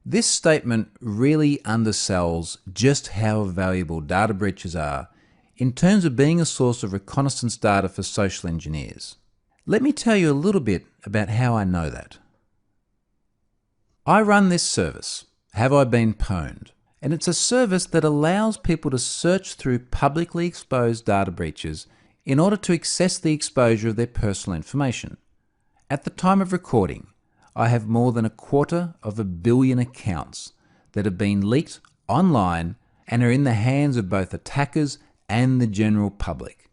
This statement really undersells just how valuable data breaches are in terms of being a source of reconnaissance data for social engineers. Let me tell you a little bit about how I know that. I run this service, Have I Been Pwned? And it's a service that allows people to search through publicly exposed data breaches in order to access the exposure of their personal information. At the time of recording, I have more than 250 million accounts that have been leaked online and are in the hands of both attackers and the general public.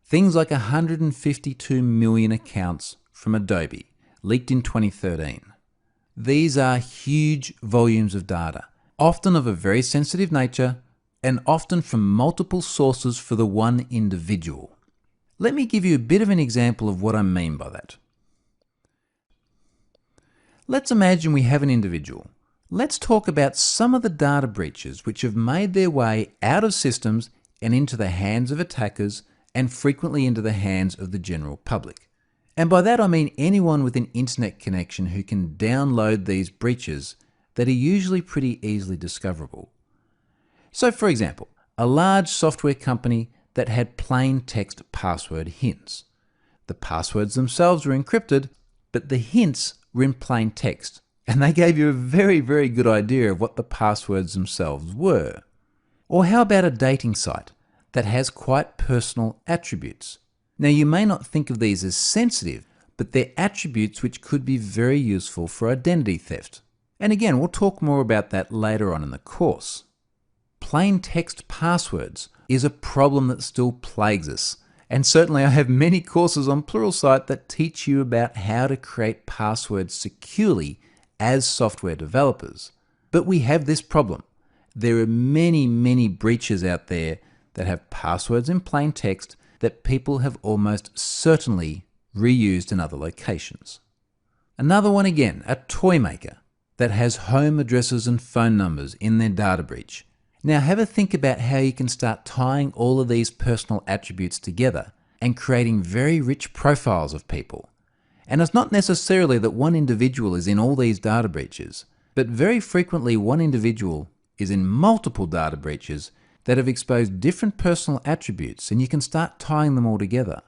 Things like 152 million accounts from Adobe, leaked in 2013. These are huge volumes of data, often of a very sensitive nature, and often from multiple sources for the one individual. Let me give you a bit of an example of what I mean by that. Let's imagine we have an individual. Let's talk about some of the data breaches which have made their way out of systems and into the hands of attackers and frequently into the hands of the general public. And by that I mean anyone with an internet connection who can download these breaches that are usually pretty easily discoverable. So for example, a large software company that had plain text password hints. The passwords themselves were encrypted, but the hints were in plain text, and they gave you a very, very good idea of what the passwords themselves were. Or how about a dating site that has quite personal attributes? Now you may not think of these as sensitive, but they're attributes which could be very useful for identity theft. And again, we'll talk more about that later on in the course. Plain text passwords is a problem that still plagues us. And certainly I have many courses on Pluralsight that teach you about how to create passwords securely as software developers. But we have this problem. There are many, many breaches out there that have passwords in plain text that people have almost certainly reused in other locations. Another one again, a toy maker that has home addresses and phone numbers in their data breach. Now have a think about how you can start tying all of these personal attributes together and creating very rich profiles of people. And it's not necessarily that one individual is in all these data breaches, but very frequently one individual is in multiple data breaches that have exposed different personal attributes, and you can start tying them all together.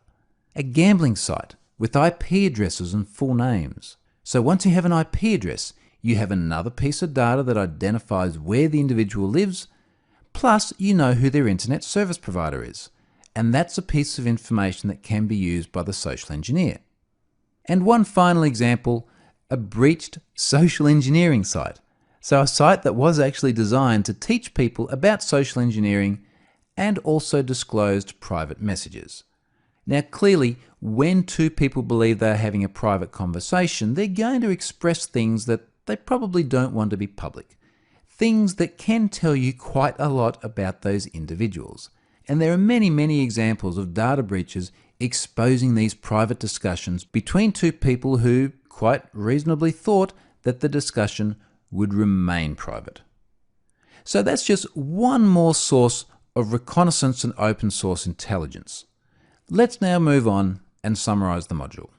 A gambling site with IP addresses and full names. So once you have an IP address, you have another piece of data that identifies where the individual lives, plus you know who their internet service provider is. And that's a piece of information that can be used by the social engineer. And one final example, a breached social engineering site. So a site that was actually designed to teach people about social engineering and also disclosed private messages. Now clearly, when two people believe they're having a private conversation, they're going to express things that they probably don't want to be public. Things that can tell you quite a lot about those individuals. And there are many, many examples of data breaches exposing these private discussions between two people who quite reasonably thought that the discussion would remain private. So that's just one more source of reconnaissance and open source intelligence. Let's now move on and summarize the module.